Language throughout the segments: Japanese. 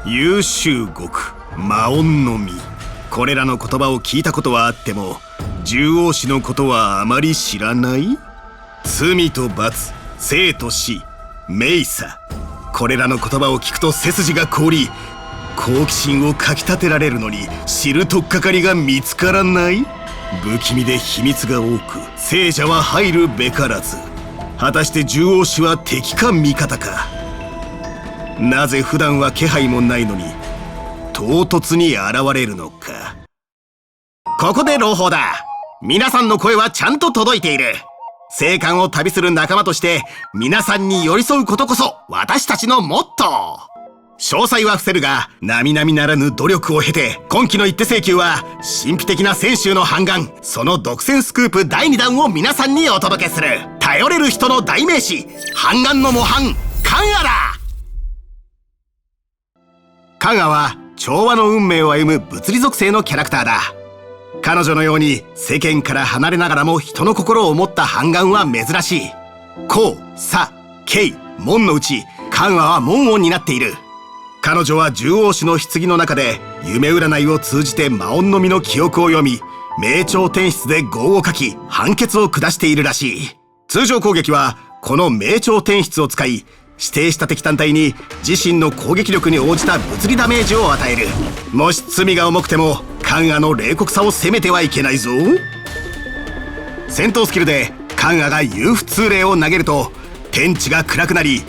優秀国、魔音の実、これらの言葉を聞いたことはあっても獣王子のことはあまり知らない。罪と罰、生と死、名差、これらの言葉を聞くと背筋が凍り、好奇心をかきたてられるのに知る取っかかりが見つからない。不気味で秘密が多く聖者は入るべからず。果たして獣王子は敵か味方か。なぜ普段は気配もないのに唐突に現れるのか。ここで朗報だ。皆さんの声はちゃんと届いている。聖館を旅する仲間として皆さんに寄り添うことこそ私たちのモットー。詳細は伏せるが、並々ならぬ努力を経て今期の一手請求は神秘的な泉州の半眼、その独占スクープ第2弾を皆さんにお届けする。頼れる人の代名詞、半眼の模範カンアだ。カンアは調和の運命を歩む物理属性のキャラクターだ。彼女のように世間から離れながらも人の心を持った半眼は珍しい。孔、佐、慶、門のうちカンアは門を担っている。彼女は獣王子の棺の中で夢占いを通じて魔音の実の記憶を読み、明朝天筆で業を書き判決を下しているらしい。通常攻撃はこの明朝天筆を使い、指定した敵単体に自身の攻撃力に応じた物理ダメージを与える。もし罪が重くてもカンアの冷酷さを責めてはいけないぞ。戦闘スキルでカンアが幽符通霊を投げると天地が暗くなり、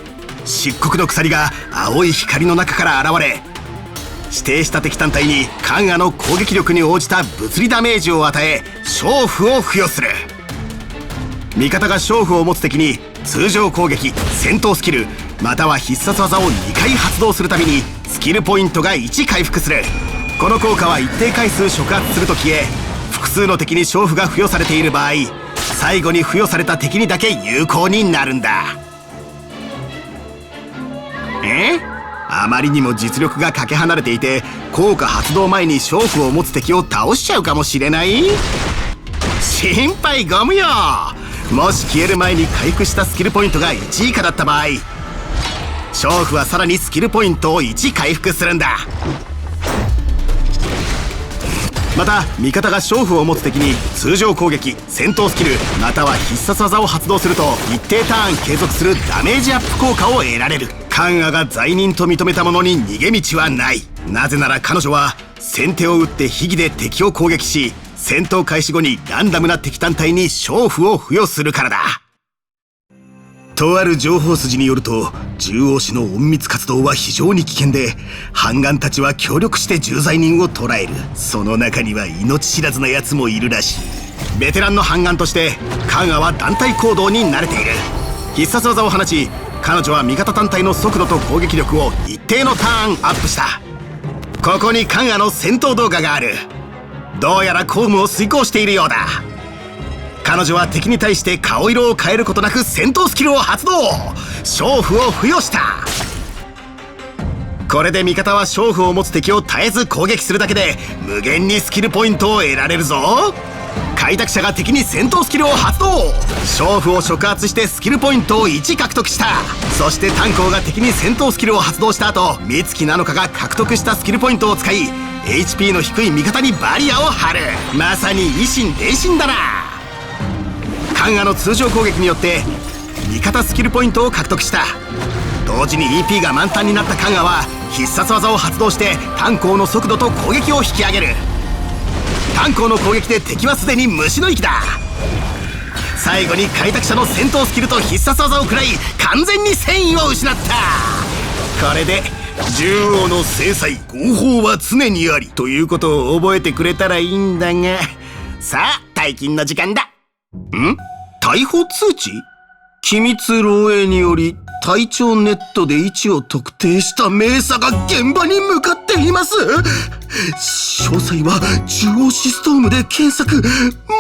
漆黒の鎖が青い光の中から現れ、指定した敵単体にカンアの攻撃力に応じた物理ダメージを与え娼婦を付与する。味方が娼婦を持つ敵に通常攻撃、戦闘スキルまたは必殺技を2回発動するたびにスキルポイントが1回復する。この効果は一定回数触発すると消え、複数の敵に娼婦が付与されている場合、最後に付与された敵にだけ有効になるんだ。あまりにも実力がかけ離れていて効果発動前に娼婦を持つ敵を倒しちゃうかもしれない。心配ご無用。もし消える前に回復したスキルポイントが1以下だった場合、娼婦はさらにスキルポイントを1回復するんだ。また味方が娼婦を持つ敵に通常攻撃、戦闘スキルまたは必殺技を発動すると一定ターン継続するダメージアップ効果を得られる。カンアが罪人と認めた者に逃げ道はない。なぜなら彼女は先手を打って秘技で敵を攻撃し、戦闘開始後にランダムな敵単体に娼婦を付与するからだ。とある情報筋によると獣王子の隠密活動は非常に危険で、半眼たちは協力して重罪人を捕らえる。その中には命知らずな奴もいるらしい。ベテランの半眼としてカンアは団体行動に慣れている。必殺技を放ち、彼女は味方単体の速度と攻撃力を一定のターンアップした。ここにカンアの戦闘動画がある。どうやら公務を遂行しているようだ。彼女は敵に対して顔色を変えることなく戦闘スキルを発動、娼婦を付与した。これで味方は娼婦を持つ敵を絶えず攻撃するだけで無限にスキルポイントを得られるぞ。開拓者が敵に戦闘スキルを発動、娼婦を触発してスキルポイントを1獲得した。そして炭鉱が敵に戦闘スキルを発動した後、美月なのかが獲得したスキルポイントを使い HP の低い味方にバリアを張る。まさに以心伝心だな。カンアの通常攻撃によって味方スキルポイントを獲得した。同時に EP が満タンになったカンアは必殺技を発動して炭鉱の速度と攻撃を引き上げる。炭鉱の攻撃で敵はすでに虫の息だ。最後に開拓者の戦闘スキルと必殺技を食らい完全に戦意を失った。これで獣王の制裁合法は常にありということを覚えてくれたらいいんだが、さあ退勤の時間だ。逮捕通知？機密漏洩により隊長ネットで位置を特定した名査が現場に向かっています。詳細は獣王シストームで検索、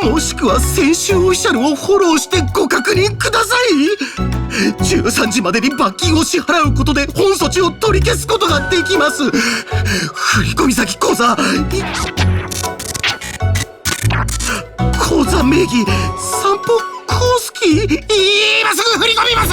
もしくは先週オフィシャルをフォローしてご確認ください。13時までに罰金を支払うことで本措置を取り消すことができます。振込先口座名義散歩コースキー、今すぐ振り込みます。